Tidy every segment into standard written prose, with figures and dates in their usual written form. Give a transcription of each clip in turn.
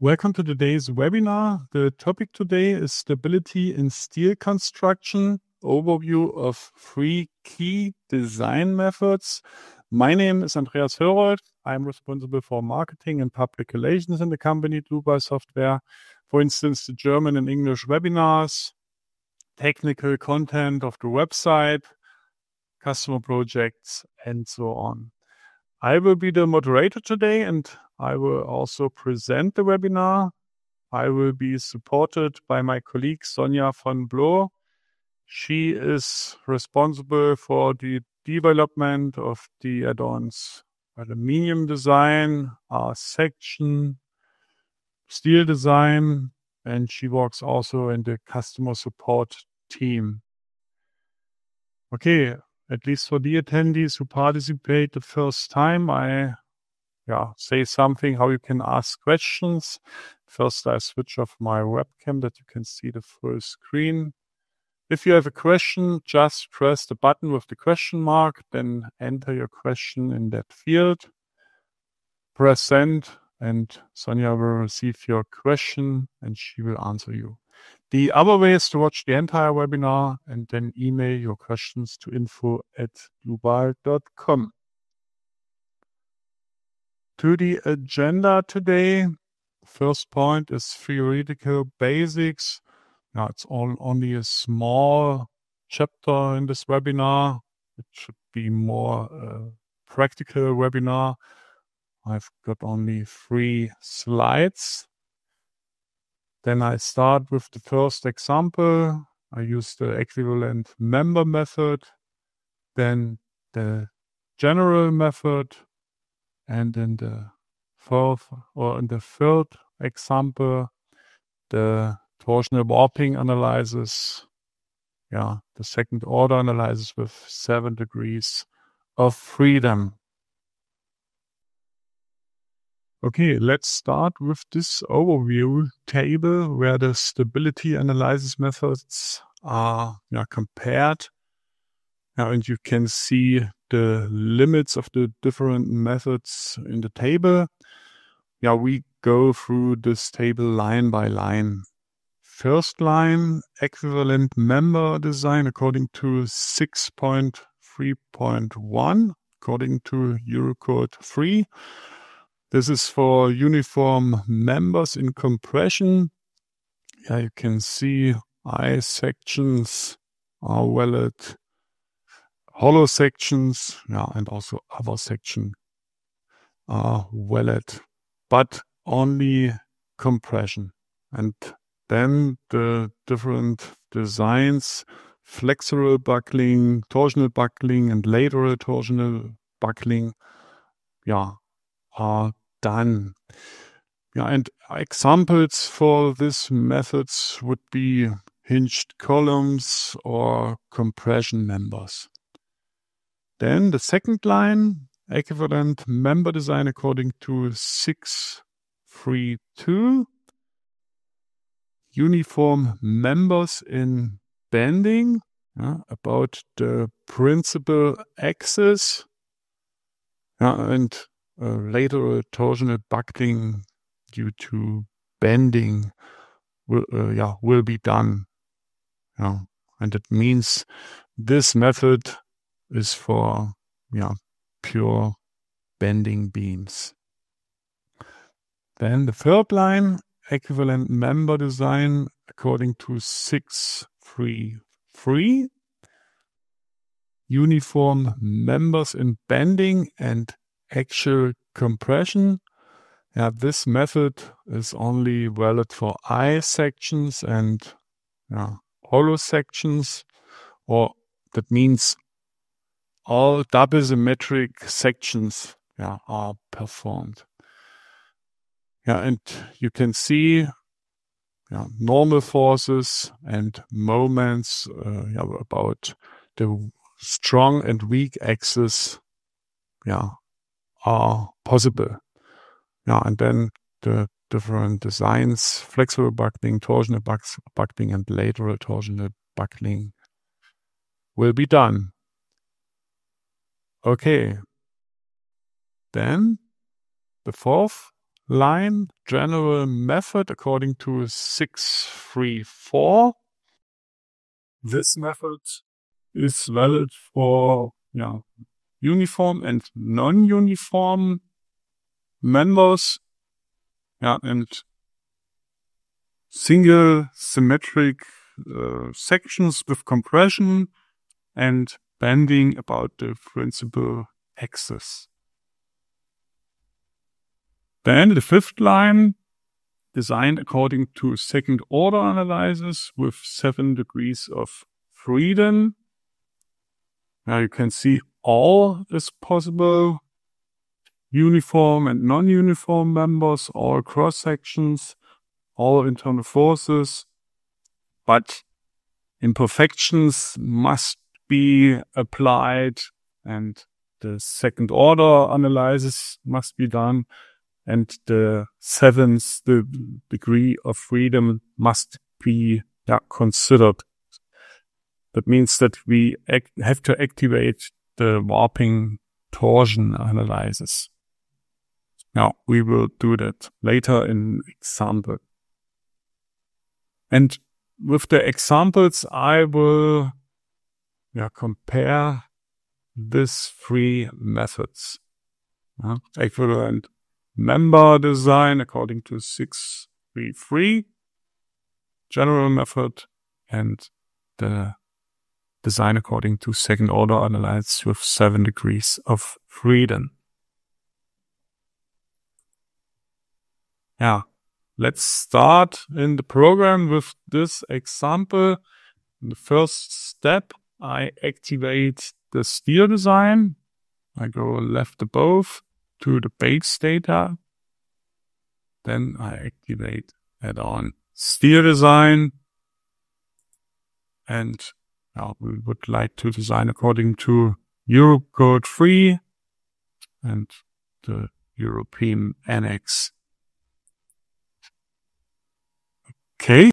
Welcome to today's webinar. The topic today is Stability in Steel Construction, overview of 3 key design methods. My name is Andreas Hörold. I'm responsible for marketing and public relations in the company Dlubal Software. For instance, the German and English webinars, technical content of the website, customer projects, and so on. I will be the moderator today, and I will also present the webinar. I will be supported by my colleague Sonja von Bloh. She is responsible for the development of the add-ons aluminium design, our section, steel design, and she works also in the customer support team. Okay, at least for the attendees who participate the first time, I say something how you can ask questions. First, I switch off my webcam that you can see the full screen. If you have a question, just press the button with the question mark, then enter your question in that field. Press send, and Sonja will receive your question and she will answer you. The other way is to watch the entire webinar and then email your questions to info@dlubal.com. To the agenda today, first point is theoretical basics. Now, it's only a small chapter in this webinar. It should be more a practical webinar. I've got only 3 slides. Then I start with the first example. I use the equivalent member method, then the general method, and in the third example, the torsional warping analysis, the second order analysis with 7 degrees of freedom. Okay, let's start with this overview table where the stability analysis methods are compared. And you can see the limits of the different methods in the table. We go through this table line by line. First line, equivalent member design according to 6.3.1, according to Eurocode 3. This is for uniform members in compression. You can see I sections are valid, hollow sections, and also other sections are valid, but only compression. And then the different designs, flexural buckling, torsional buckling, and lateral torsional buckling, are done. And examples for these methods would be hinged columns or compression members. Then the second line, equivalent member design according to 6.3.2, uniform members in bending, about the principal axis, and lateral torsional buckling due to bending will be done. And it means this method is for pure bending beams. Then the third line, equivalent member design according to 6.3.3, uniform members in bending and axial compression. This method is only valid for I sections and hollow sections, or that means all double symmetric sections are performed. And you can see normal forces and moments about the strong and weak axis are possible. And then the different designs, flexible buckling, torsional buckling, and lateral torsional buckling will be done. Okay. Then the fourth line, general method according to 634. This method is valid for uniform and non-uniform members, and single symmetric sections with compression and bending about the principal axis. Then the fifth line, designed according to second order analysis with 7 degrees of freedom. Now you can see all is possible, uniform and non-uniform members, all cross sections, all internal forces, but imperfections must be applied and the second order analysis must be done, and the 7th degree of freedom must be considered. That means that we have to activate the warping torsion analysis. Now, we will do that later in example. And with the examples, I will compare these 3 methods. Equivalent member design according to 633, general method, and the design according to second order analysis with 7 degrees of freedom. Let's start in the program with this example. In the first step, I activate the steer design. I go left above to the base data. Then I activate add-on steer design. And now we would like to design according to Eurocode 3 and the European Annex. Okay.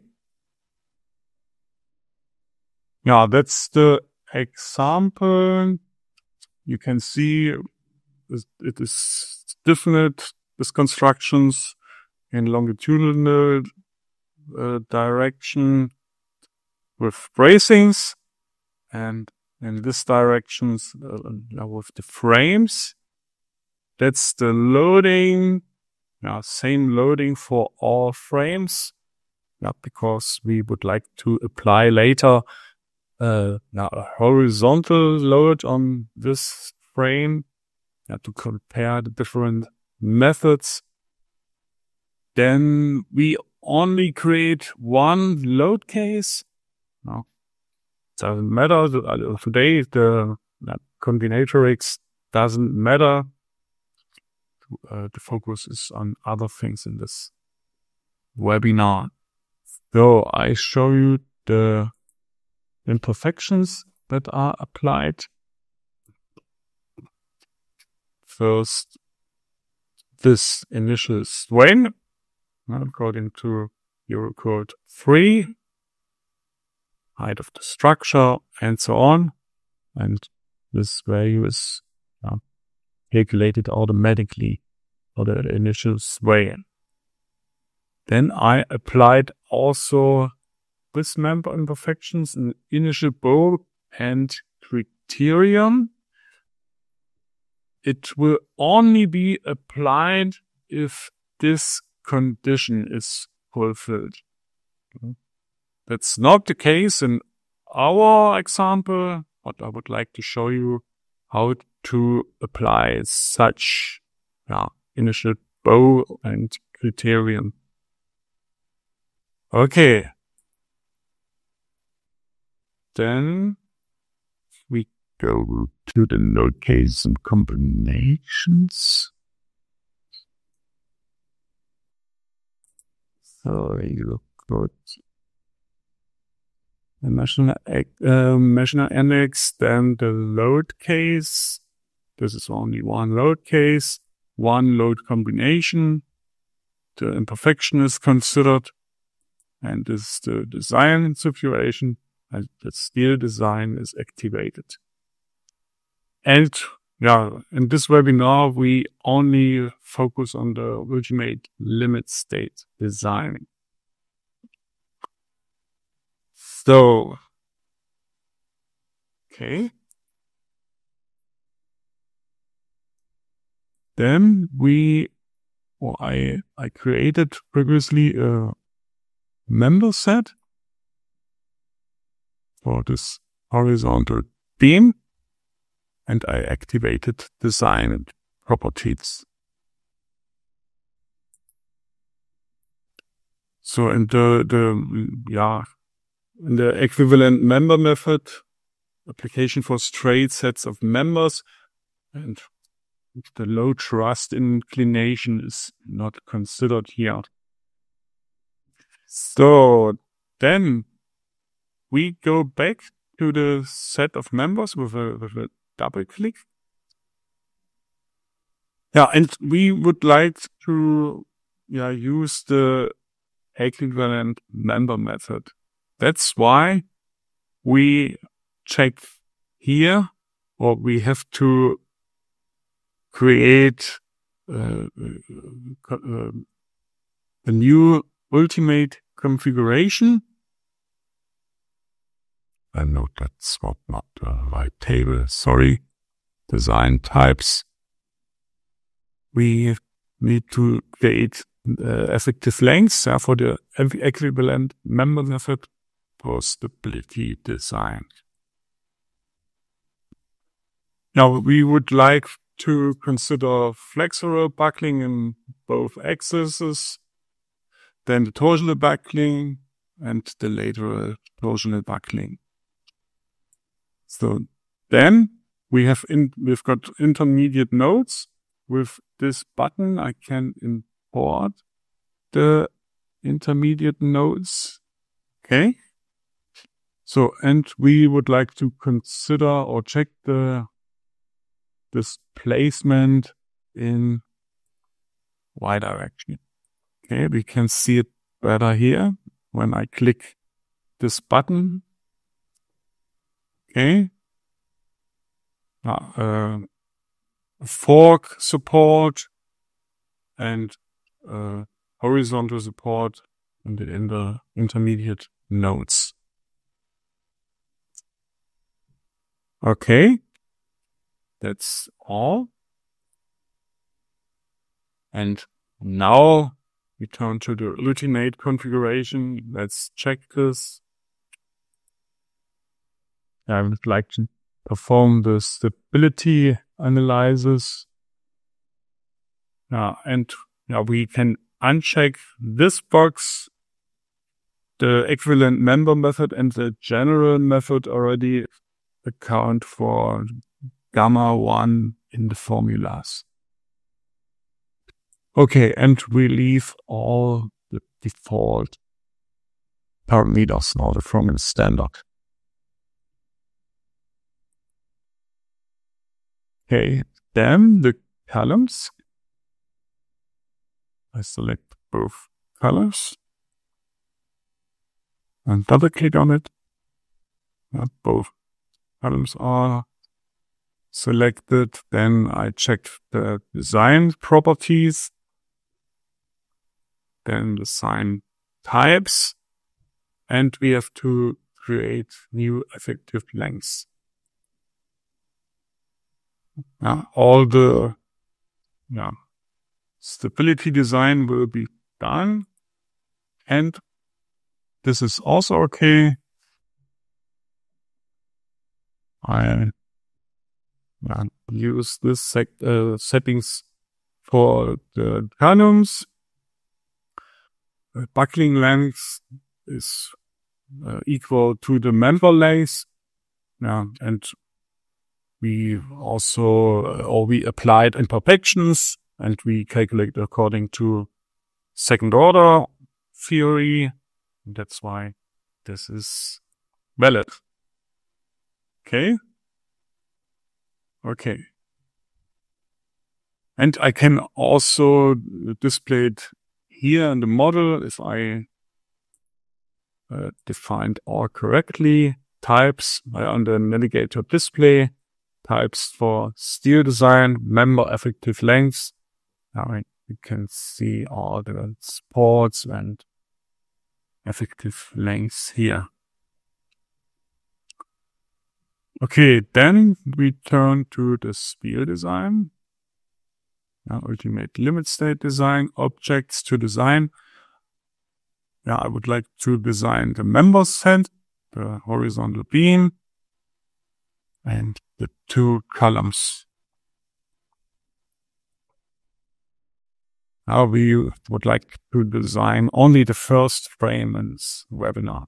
That's the example. You can see it is different, these constructions in longitudinal direction with bracings, and in this directions with the frames. That's the loading. Same loading for all frames. Because we would like to apply later a horizontal load on this frame to compare the different methods. Then we only create one load case. Doesn't matter. Today the combinatorics doesn't matter. The focus is on other things in this webinar. So I show you the imperfections that are applied. First, this initial strain, according to Eurocode 3, height of the structure, and so on. And this value is calculated automatically for the initial strain. Then I applied also this member imperfections in initial bow and criterion. It will only be applied if this condition is fulfilled. That's not the case in our example, but I would like to show you how to apply such initial bow and criterion. Okay. Then we go to the load case and combinations. So you go to the measure index, then the load case. This is only one load case, one load combination. The imperfection is considered. And this is the design situation, and the steer design is activated. And in this webinar, we only focus on the ultimate limit state design. So, okay. Then I created previously a member set for this horizontal beam, and I activated design and properties. So in the equivalent member method, application for straight sets of members, and the low thrust inclination is not considered here. So then we go back to the set of members with a double click. And we would like to use the equivalent member method. That's why we check here, or we have to create a new ultimate configuration. I know that's not the right table, sorry. Design types. We need to create effective lengths for the equivalent member method for stability design. Now we would like to consider flexural buckling in both axes, then the torsional buckling and the lateral torsional buckling. So then we've got intermediate nodes. With this button, I can import the intermediate nodes. Okay. So, and we would like to consider or check this placement in Y direction. Okay, we can see it better here when I click this button. Okay. Fork support and horizontal support in the intermediate nodes. Okay, that's all. And now we turn to the ultimate configuration. Let's check this. I would like to perform the stability analysis. And we can uncheck this box. The equivalent member method and the general method already account for gamma 1 in the formulas. Okay, and we leave all the default parameters now from the standard. Okay, then the columns. I select both colors and double click on it. Both columns are selected. Then I check the design properties. Then design types. And we have to create new effective lengths. All the stability design will be done. And this is also okay. I use this settings for the columns. Buckling length is equal to the member length. And we also, we applied imperfections and we calculate according to second order theory. That's why this is valid. Okay. And I can also display it here in the model if I defined all correctly. Types on the navigator display. types for steel design, member effective lengths. Now you can see all the supports and effective lengths here. Okay, then we turn to the steel design. Now, ultimate limit state design, objects to design. Yeah, I would like to design the member set, the horizontal beam, and the two columns. Now we would like to design only the first frame in this webinar.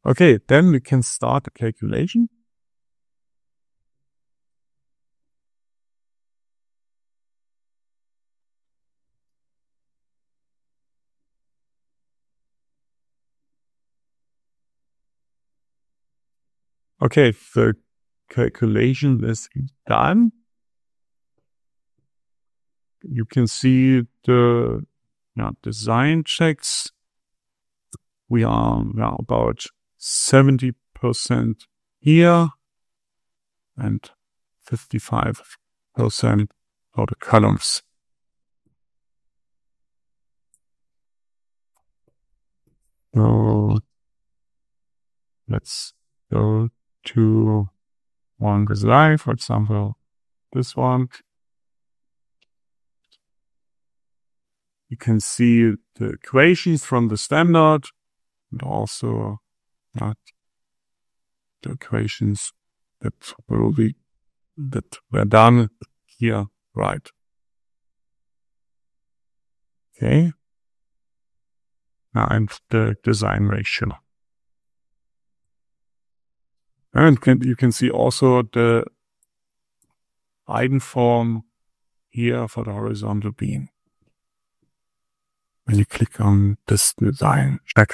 Okay, then we can start the calculation. Okay, the calculation is done. You can see the design checks. We are about 70% here and 55% for the columns. So let's go to one design, for example, this one. You can see the equations from the standard and also the equations that were done here, right? Okay. Now and the design ratio. And you can see also the eigenform here for the horizontal beam. When you click on this design check.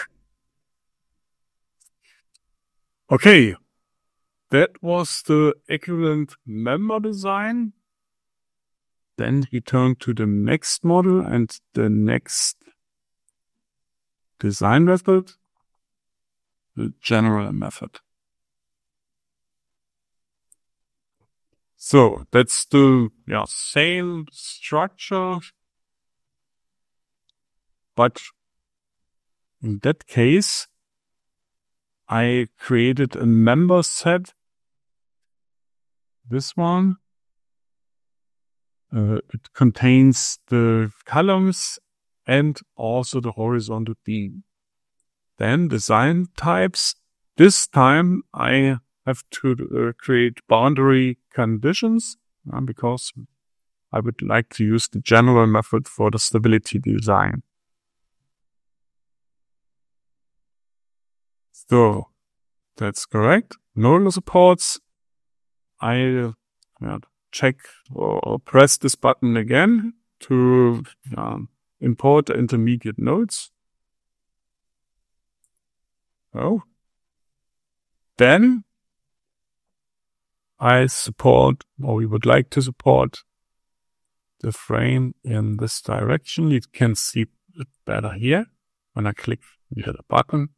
Okay, that was the equivalent member design. Then we turn to the next model and the next design method, the general method. So that's the same structure, but in that case, I created a member set. This one. It contains the columns and also the horizontal beam. Then design types. This time I have to create boundary conditions because I would like to use the general method for the stability design. So that's correct. No supports. I check or press this button again to import the intermediate nodes. Oh. Then I support, or we would like to support, the frame in this direction. You can see it better here when I click the button.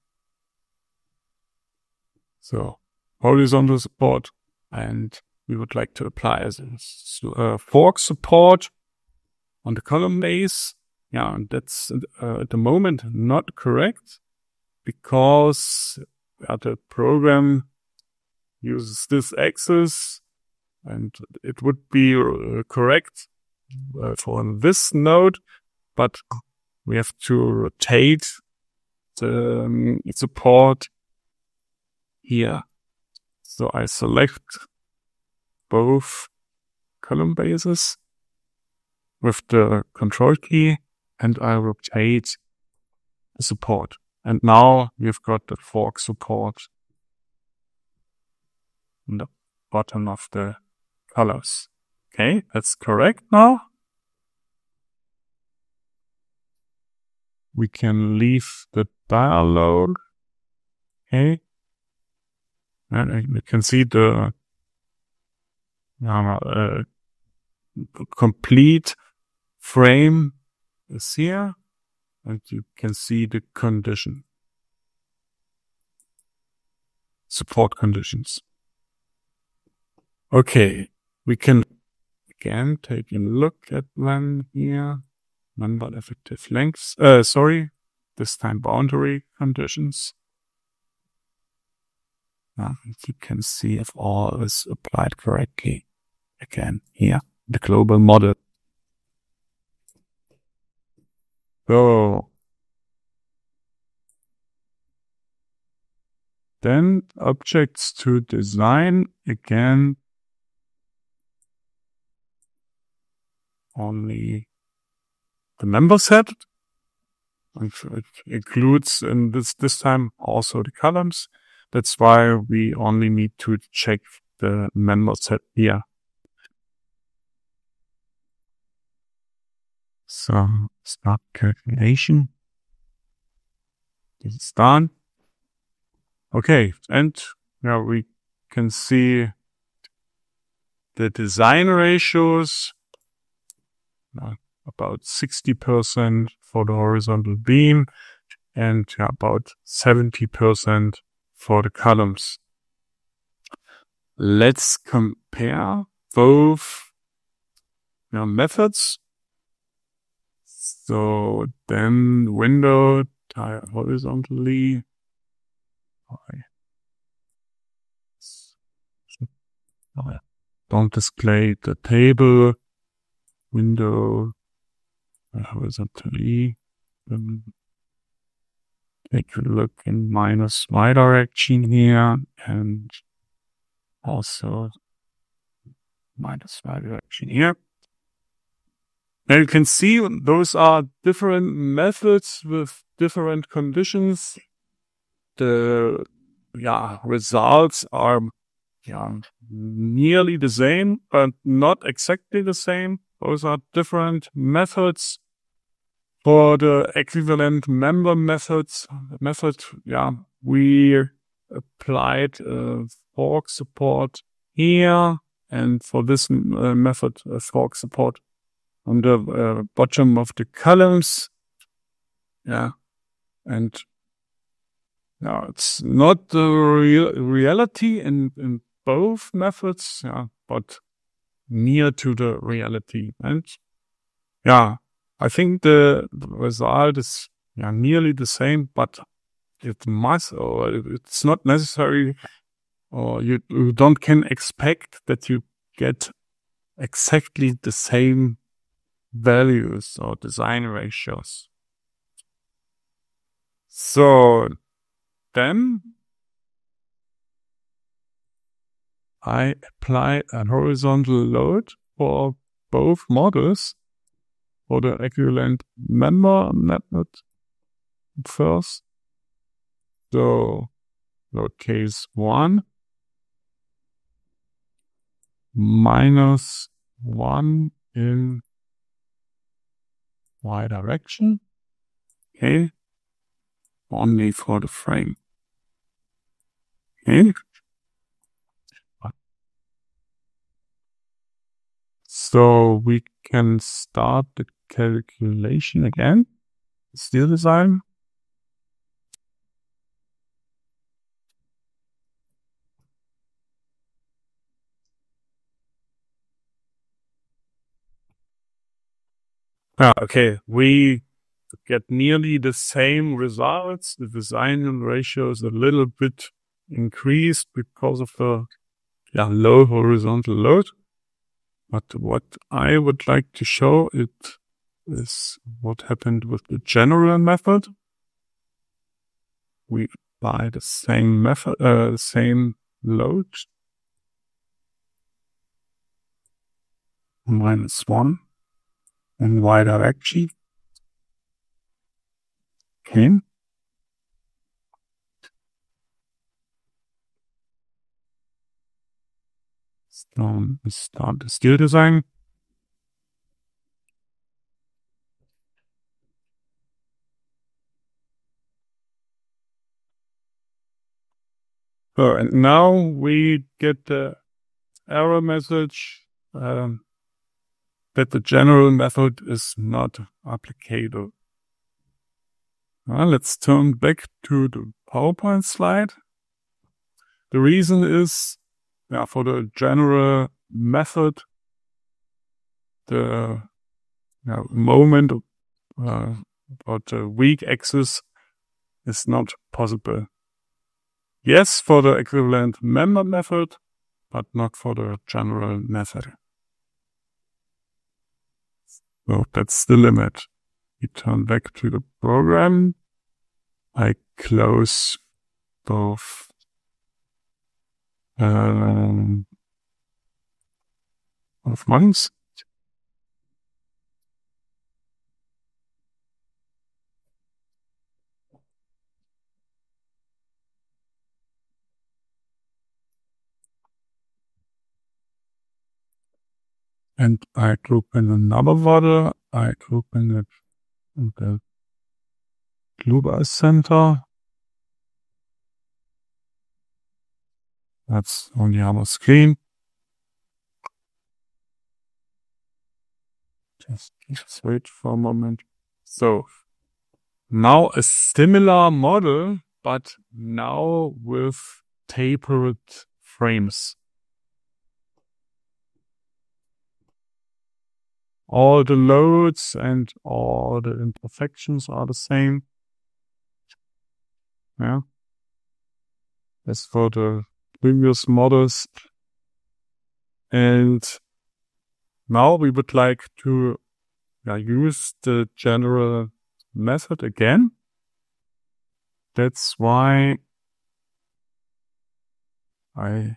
So horizontal support, and we would like to apply a fork support on the column base. Yeah, and that's at the moment not correct because the program uses this axis, and it would be correct for this node, but we have to rotate the support here. So I select both column bases with the control key and I rotate the support. And now we've got the fork support on the bottom of the colors. Okay, that's correct now. We can leave the dialog. Okay. And you can see the complete frame is here. And you can see the condition. Support conditions. Okay, we can again take a look at one here. Number effective lengths. This time boundary conditions. You can see if all is applied correctly. Again, here, the global model. So, then objects to design, again, only the member set. It includes in this time also the columns. That's why we only need to check the member set here. So start calculation. This is done. Okay, and now we can see the design ratios. About 60% for the horizontal beam and about 70% for the columns. Let's compare both methods. So then window tie horizontally. Don't display the table. Window horizontally. Take a look in -y direction here and also -y direction here. Now you can see those are different methods with different conditions. The results are nearly the same, but not exactly the same. Those are different methods. For the equivalent member method, we applied fork support here, and for this method, fork support on the bottom of the columns. And it's not the reality in both methods, but near to the reality. And I think the result is nearly the same, but it must, or it's not necessary, or you can expect that you get exactly the same values or design ratios. So then I apply a horizontal load for both models. For the equivalent member method first. So load case 1 -1 in y direction. Okay. Only for the frame. Okay. So we can start the calculation again. Steel design. Okay, we get nearly the same results. The design ratio is a little bit increased because of the low horizontal load. But what I would like to show is what happened with the general method. We apply the same method, same load. -1 in y direction. Okay. So we start the steel design. So, and now we get the error message that the general method is not applicable. Let's turn back to the PowerPoint slide. The reason is for the general method, the moment about the weak axis is not possible. Yes, for the equivalent member method, but not for the general method. So that's the limit. We turn back to the program. I close both of months. And I group in another model. I group in it in the Dlubal Center. That's on the other screen. Just wait for a moment. So now a similar model, but now with tapered frames. All the loads and all the imperfections are the same. Yeah. As for the previous models. And now we would like to use the general method again. That's why I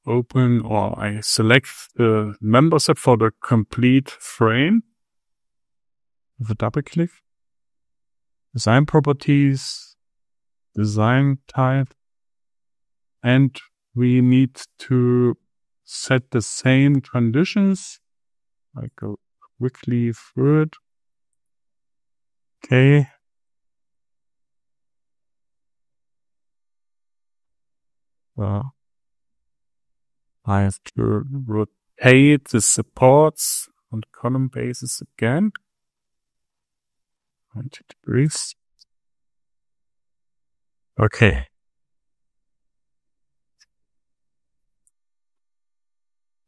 open or I select the member set for the complete frame with a double click. Design properties, design type, and we need to set the same conditions. I go quickly through it. Okay. I have to rotate the supports on the column basis again. 90 degrees. Okay.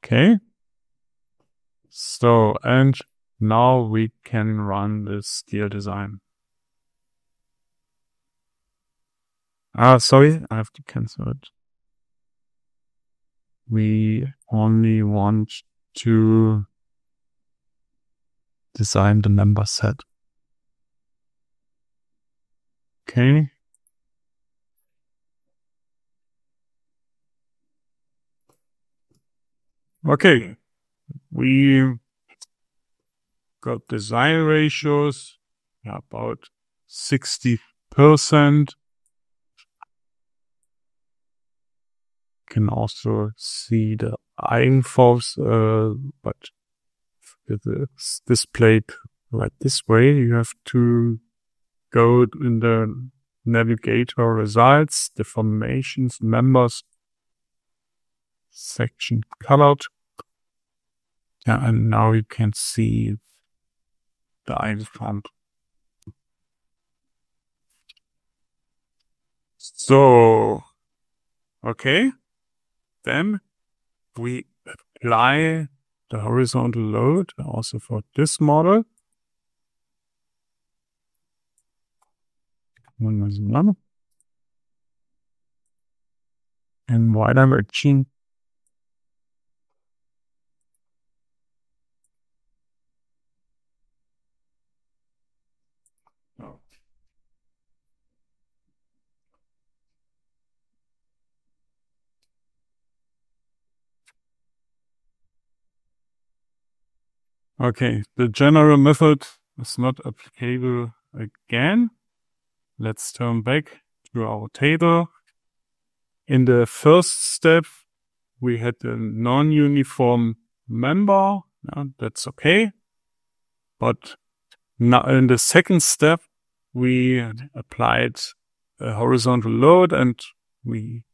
Okay. So, and now we can run the steel design. Sorry, I have to cancel it. We only want to design the member set. Okay. Okay. We got design ratios about 60%. Can also see the eigenforms, but if it's displayed right this way, you have to go in the navigator results, deformations, members, section colored. Yeah, and now you can see the eigenform. So, okay. Then we apply the horizontal load also for this model. In Y direction. Okay, the general method is not applicable again. Let's turn back to our table. In the first step, we had a non-uniform member. That's okay. But now in the second step, we applied a horizontal load and we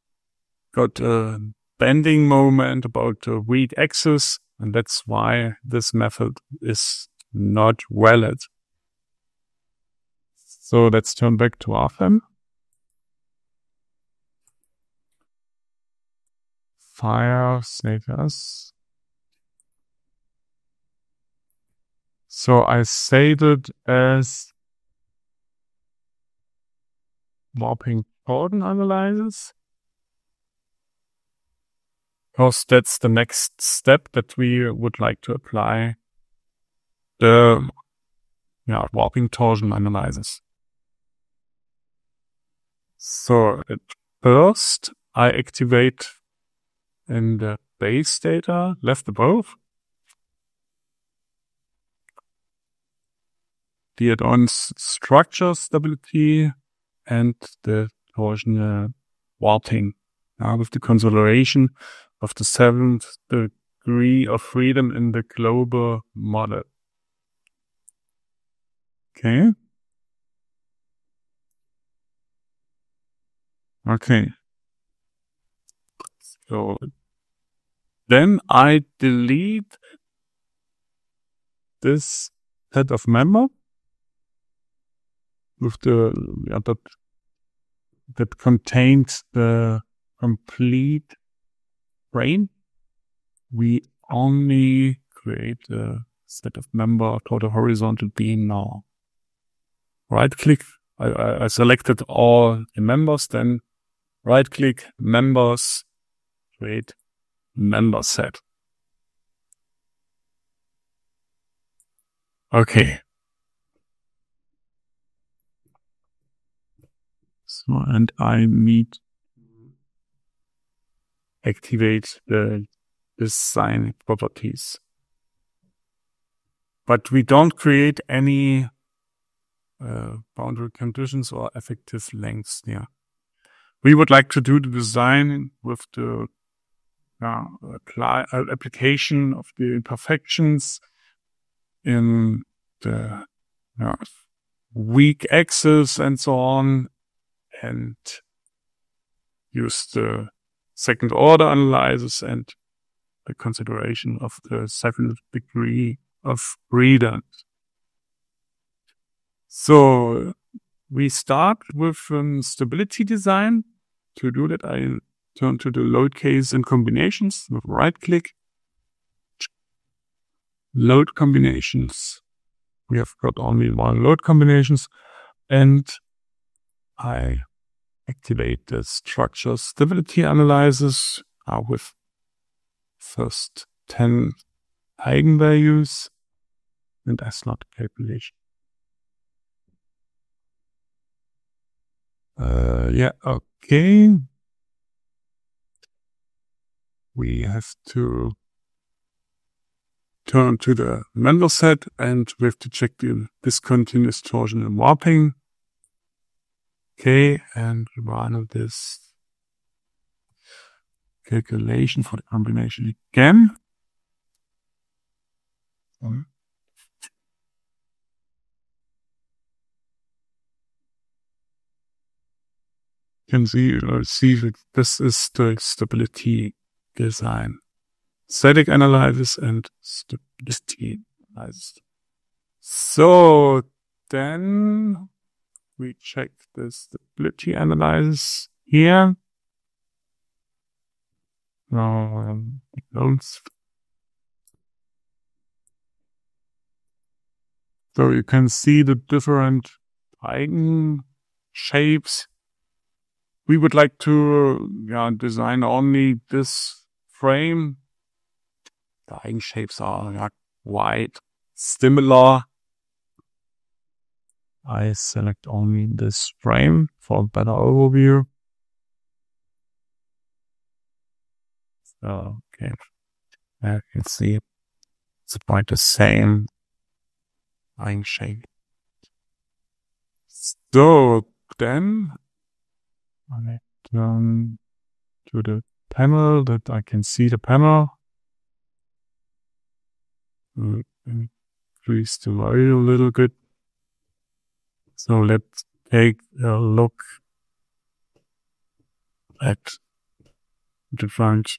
got a bending moment about the weak axis. And that's why this method is not valid. So let's turn back to FM. file, save as. So I saved it as warping torsion analysis, because that's the next step that we would like to apply the warping torsion analysis. So at first I activate in the base data left above the add-ons structure stability and the torsional warping with the consideration of the 7th degree of freedom in the global model. Okay. So then I delete this set of member with the that contains the complete frame. We only create a set of member for the horizontal beam now. Right click. I selected all the members, then right click members, create member set. Okay. So, and I need to activate the design properties. But we don't create any boundary conditions or effective lengths there. We would like to do the design with the application of the imperfections in the weak axis and so on, and use the second order analysis and the consideration of the 7th degree of freedom. So we start with stability design. To do that, I turn to the load case and combinations with right click. Load combinations. We have got only one load combinations, and I activate the structure stability analysis with first 10 eigenvalues and S-not calculation. Okay. We have to turn to the member set, and we have to check the discontinuous torsion and warping. Okay, and run this calculation for the combination again. You can see that this is the stability design. Static analysis and stability analysis. So then we check the stability analysis here. So you can see the different eigen shapes. We would like to design only this frame. The eigen shapes are quite similar. I select only this frame for a better overview. So, okay, you can see it's quite the same eigen shape. So then I turn to the panel that I can see the panel. Increase the value a little bit. So let's take a look at different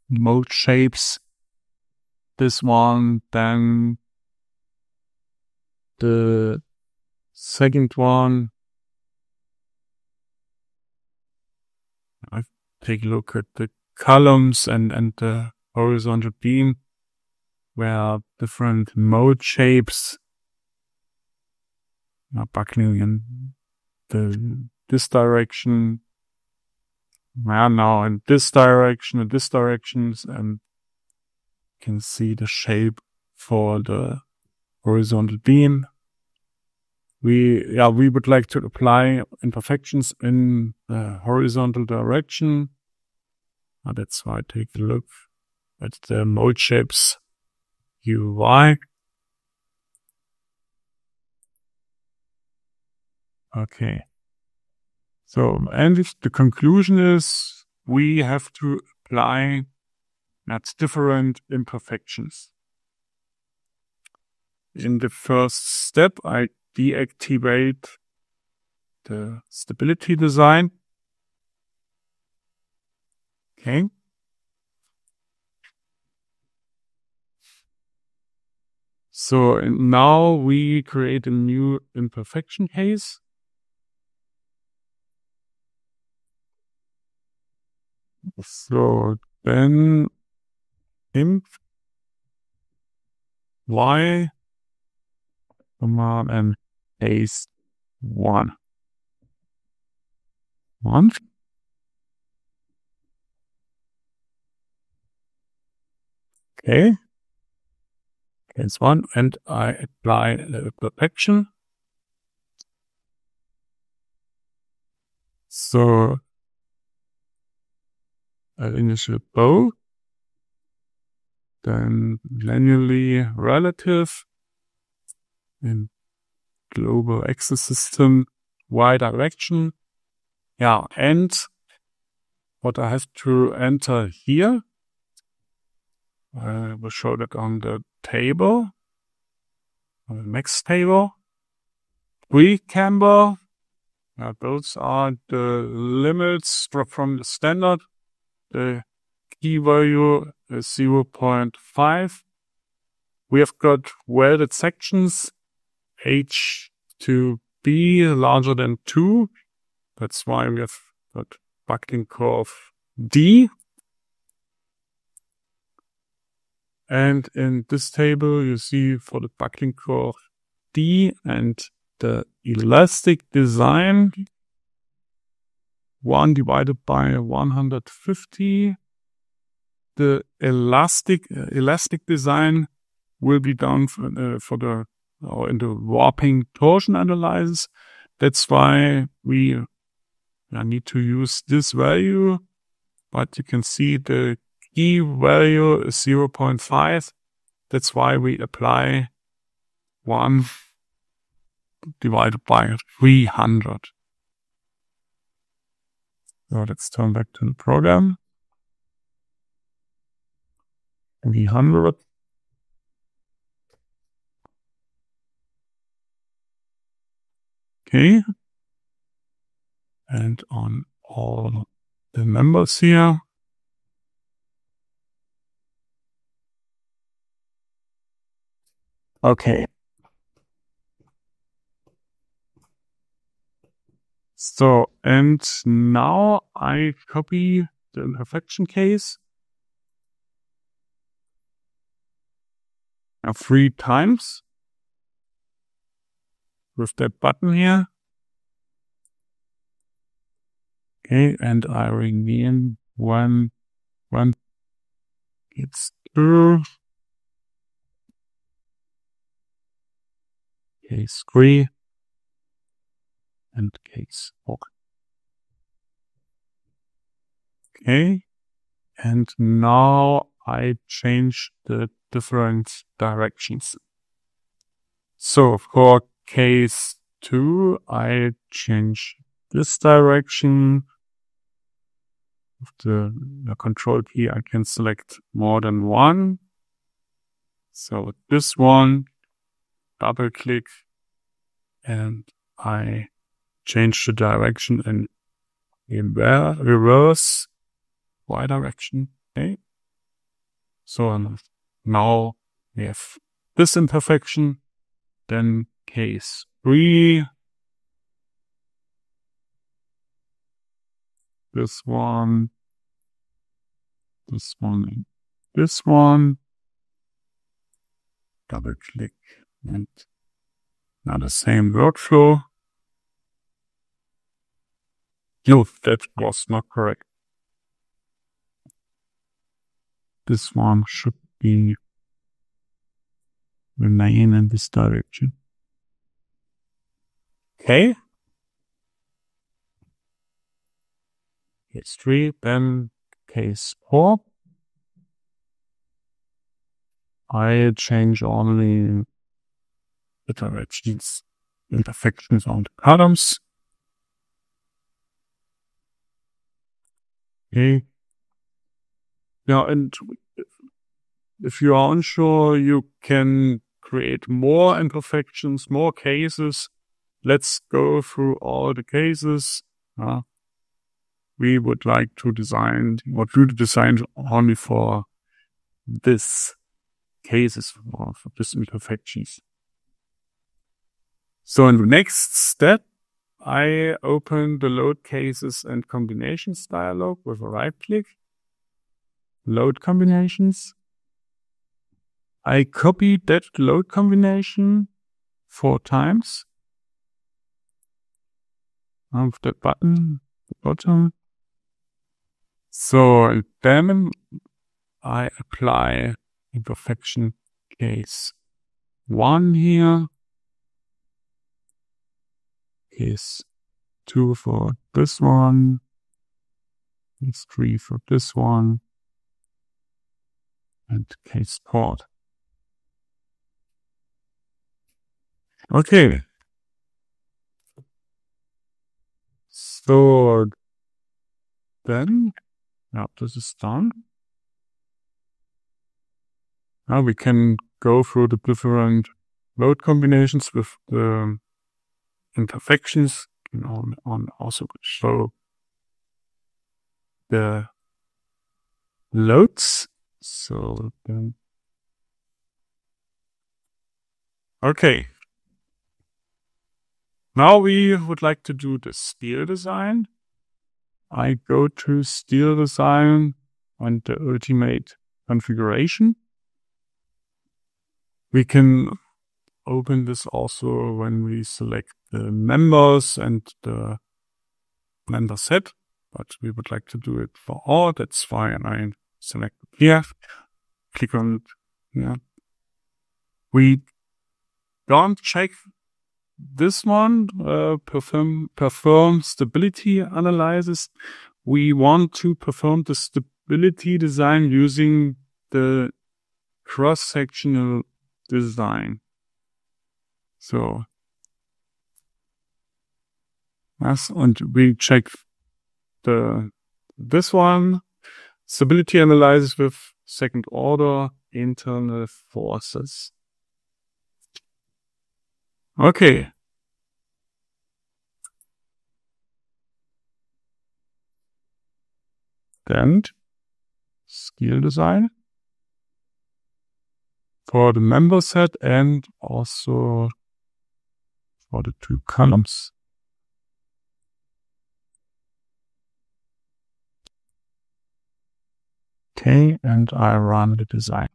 mode shapes. This one, then the second one. I take a look at the columns and the horizontal beam, where different mode shapes are buckling in this direction, now in this direction and this direction, and you can see the shape for the horizontal beam. We would like to apply imperfections in the horizontal direction. That's why I take a look at the mode shapes UI. Okay. So, and the conclusion is we have to apply different imperfections. In the first step, I deactivate the stability design. Okay. So now we create a new imperfection case. So then imp y command and paste 1. Okay. Case 1, and I apply the imperfection. So initial bow, then manually relative in global axis system, y direction. Yeah, and what I have to enter here, I will show that on the table, on the next table. Pre-camber, those are the limits from the standard. The key value is 0.5. We have got welded sections, H to B larger than 2. That's why we have got buckling curve D. And in this table, you see for the buckling curve D and the elastic design, 1 divided by 150. The elastic design will be done in the warping torsion analysis. That's why we need to use this value, but you can see the key value is 0.5. That's why we apply 1 divided by 300. So let's turn back to the program. 300. Okay. And on all the members here. Okay. So, and now I copy the imperfection case 3 times with that button here. Okay, and I rename one it's 2, case 3, and case 4. Okay, and now I change the different directions. So for case 2, I change this direction. With the control key, I can select more than one. So this one, double click, and I change the direction in reverse y direction. Okay. So now we have this imperfection, then case 3, this one, this one, and this one. Double click and now the same workflow. No, that was not correct. This one should be remain in this direction. Okay. Case 3, then case 4. I change only the directions, imperfections on the columns. Okay. Now, and if you are unsure, you can create more imperfections, more cases. Let's go through all the cases. We would like to design or do the design only for this cases or for this imperfections. So in the next step, I open the load cases and combinations dialog with a right click. Load combinations. I copy that load combination 4 times. With that button at the bottom. So then I apply imperfection case 1 here. Case 2 for this one. Case 3 for this one. And case 4. Okay. So then, now this is done. Now we can go through the different load combinations with the imperfections. You know, on also show the loads. So then, okay. Now we would like to do the steel design. I go to steel design and the ultimate configuration. We can open this also when we select the members and the member set, but we would like to do it for all. That's why I select it here. Click on it. Yeah. We don't check this one, perform stability analysis. We want to perform the stability design using the cross-sectional design. So, yes, and we check this one, stability analysis with second order internal forces. Okay. Then skill design for the member set and also for the 2 columns. Okay, and I run the design.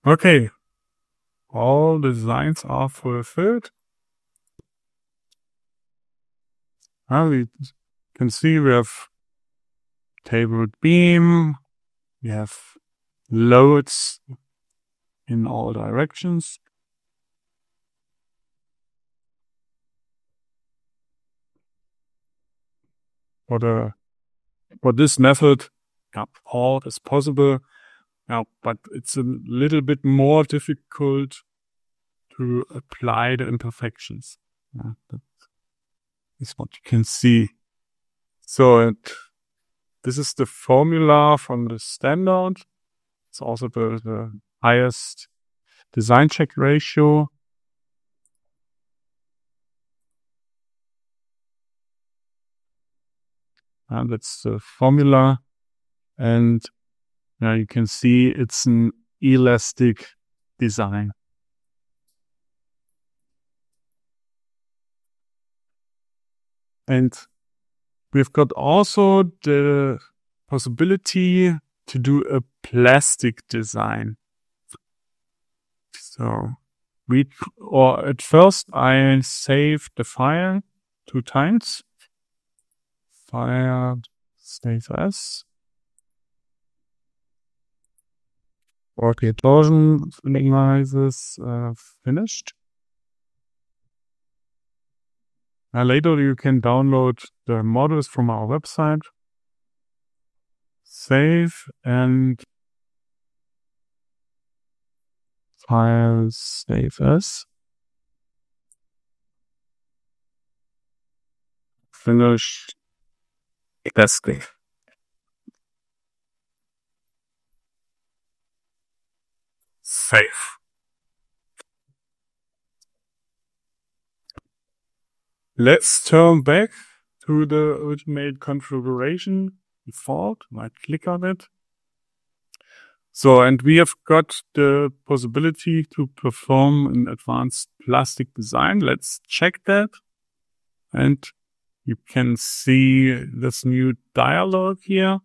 Okay, all the designs are fulfilled. Now we can see we have tabled beam, we have loads in all directions. For this method, all is possible. Now, but it's a little bit more difficult to apply the imperfections. That is what you can see. So this is the formula from the standard. It's also the highest design check ratio. And that's the formula. And you can see it's an elastic design. And we've got also the possibility to do a plastic design. So at first I save the file 2 times. File save as. Okay, torsion analysis finished. Later you can download the models from our website. Save and file save as. Finish. That's great. Save. Let's turn back to the original configuration default. I click on it. So, and we have got the possibility to perform an advanced plastic design. Let's check that. And you can see this new dialog here.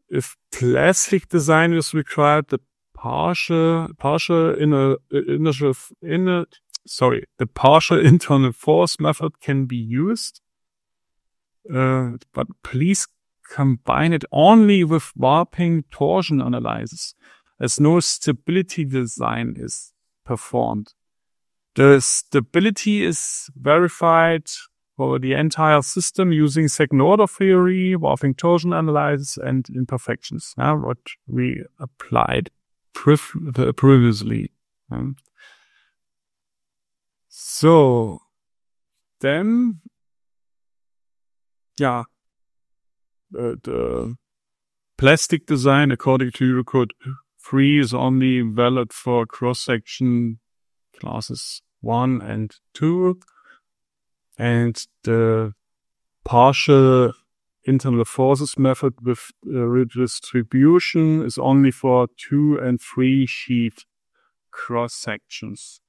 If plastic design is required, the partial internal force method can be used. But please combine it only with warping torsion analysis, as no stability design is performed. The stability is verified for the entire system using second order theory, warping torsion analysis, and imperfections, what we applied previously. So then, the plastic design according to Eurocode 3 is only valid for cross-section classes 1 and 2. And the partial internal forces method with redistribution is only for 2 and 3 sheet cross-sections.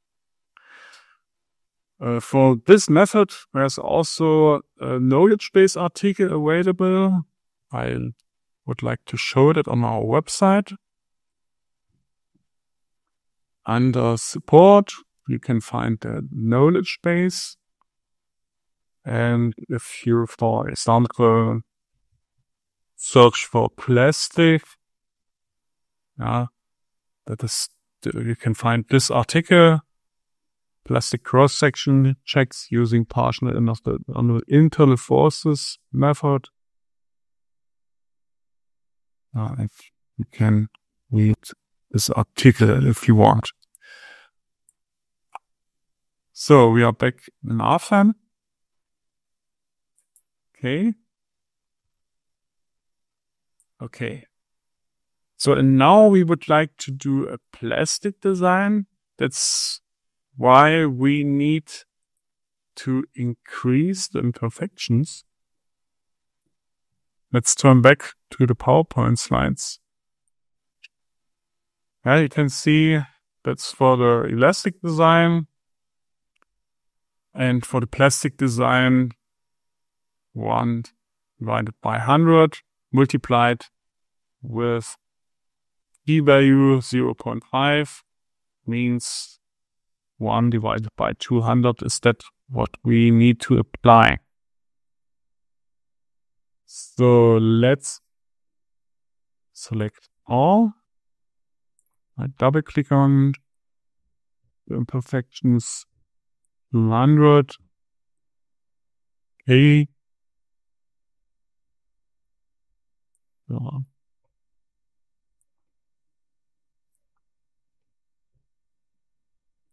For this method, there's also a knowledge base article available. I would like to show that on our website. Under support, you can find the knowledge base. And if you, for example, search for plastic, you can find this article. Plastic cross-section checks using partial internal forces method. If you can read this article if you want. So we are back in RFM. Okay. So and now we would like to do a plastic design. That's why we need to increase the imperfections. Let's turn back to the PowerPoint slides. You can see that's for the elastic design. And for the plastic design, 1 divided by 100 multiplied with p-value 0.5 means 1 divided by 200 is that what we need to apply. So let's select all. I double click on the imperfections 200. Okay.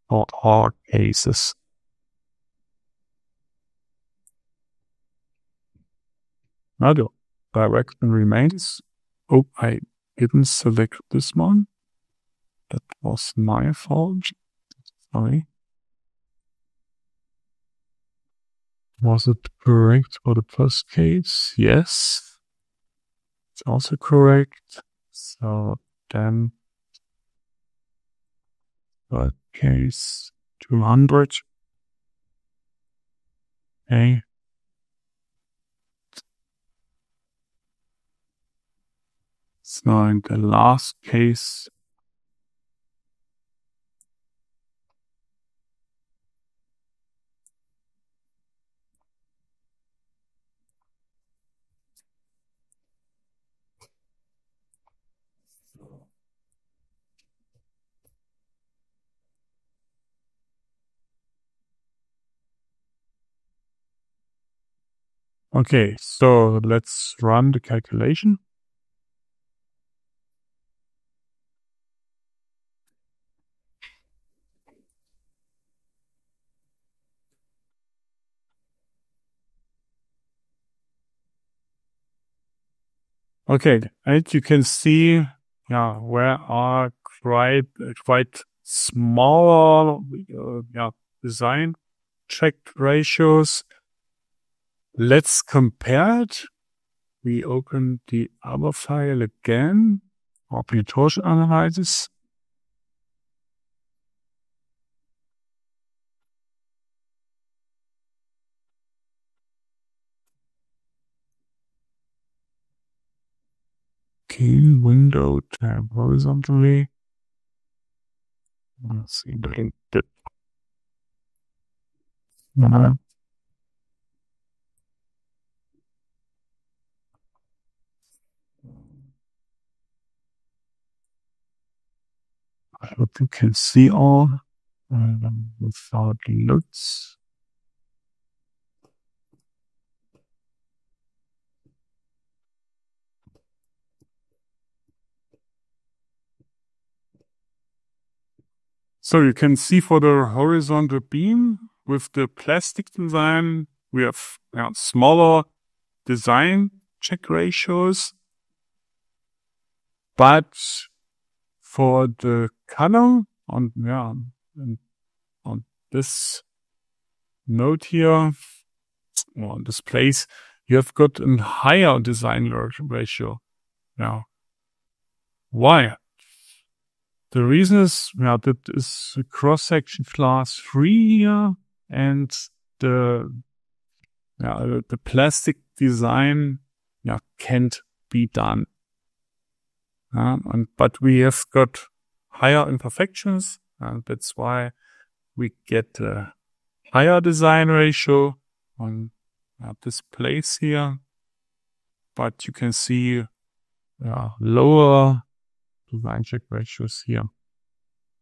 For all cases. Now the direction remains. Oh, I didn't select this one. That was my fault. Sorry. Was it correct for the first case? Yes. It's also correct. So then, case 200. Okay. So in the last case, okay, so let's run the calculation. Okay, and you can see, where are quite small, design check ratios. Let's compare it. We open the other file again, torsion analysis. Okay, window tab horizontally. Let's see the I hope you can see all without looks. So you can see for the horizontal beam with the plastic design, we have smaller design check ratios. But for the color on this node here, or on this place, you have got a higher design ratio. Now, why? The reason is that is a cross-section class 3 here, and the plastic design can't be done. But we have got higher imperfections, and that's why we get a higher design ratio on this place here. But you can see lower design check ratios here.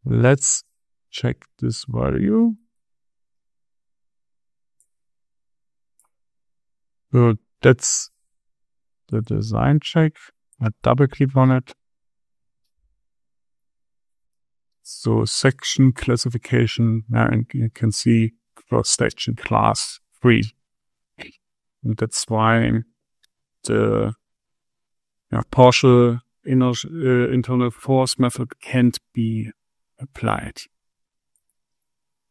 Let's check this value. So that's the design check. I double click on it. So section classification, and you can see cross-section class 3. And that's why the partial internal force method can't be applied.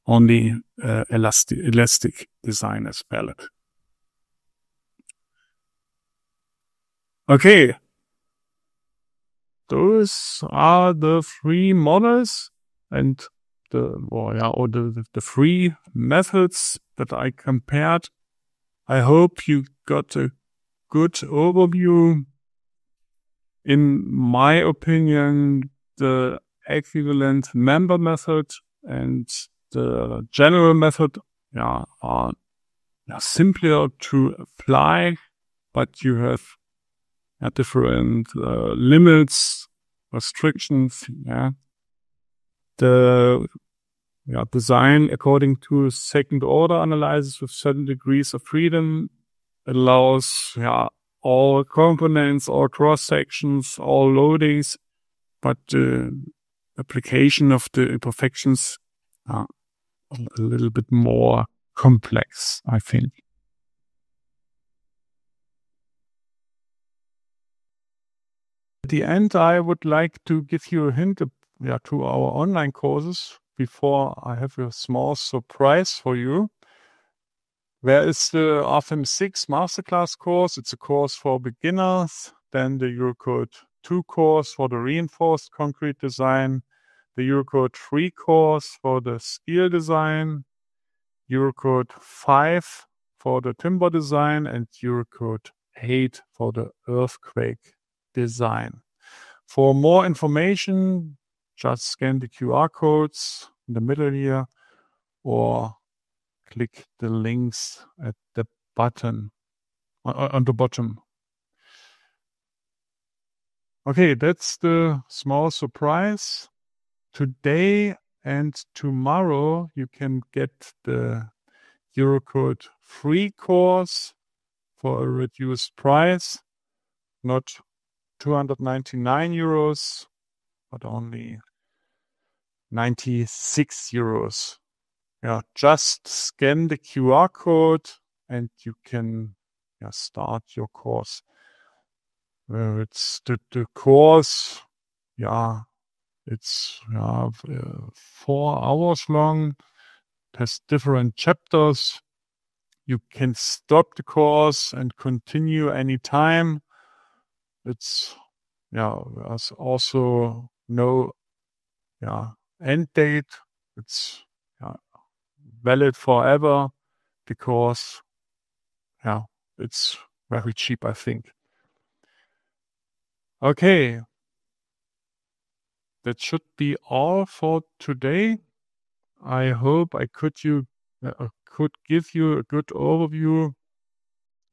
Only elastic design is valid. Okay. Those are the 3 models and the 3 methods that I compared. I hope you got a good overview. In my opinion, the equivalent member method and the general method are simpler to apply, but you have different limits, restrictions. The design according to second order analysis with certain degrees of freedom allows all components, all cross sections, all loadings, but the application of the imperfections are a little bit more complex, I think. At the end, I would like to give you a hint to our online courses before I have a small surprise for you. There is the RFM6 Masterclass course. It's a course for beginners. Then the Eurocode 2 course for the reinforced concrete design. The Eurocode 3 course for the steel design. Eurocode 5 for the timber design and Eurocode 8 for the earthquake design. For more information, just scan the QR codes in the middle here or click the links at the button on the bottom. Okay, that's the small surprise. Today and tomorrow you can get the Eurocode free course for a reduced price, not 299 euros, but only 96 euros. Yeah, just scan the QR code and you can start your course. It's the course, it's 4 hours long. It has different chapters. You can stop the course and continue anytime. It's there's also no end date. It's valid forever because it's very cheap, I think. Okay, that should be all for today. I hope I could give you a good overview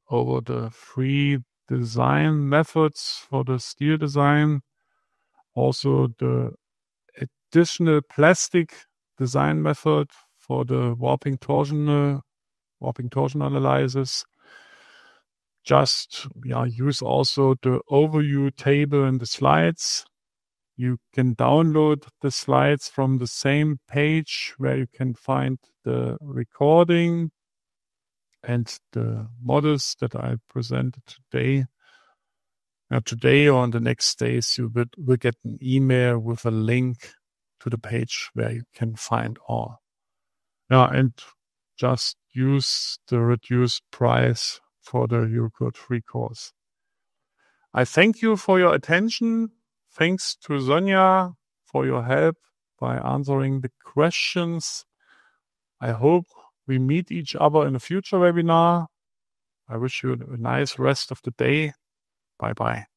over the 3 design methods for the steel design. Also the additional plastic design method for the warping torsion analysis. Just use also the overview table in the slides. You can download the slides from the same page where you can find the recording and the models that I presented today. Today or on the next days, you will get an email with a link to the page where you can find all. And just use the reduced price for the Eurocode free course. I thank you for your attention. Thanks to Sonja for your help by answering the questions. I hope we meet each other in a future webinar. I wish you a nice rest of the day. Bye-bye.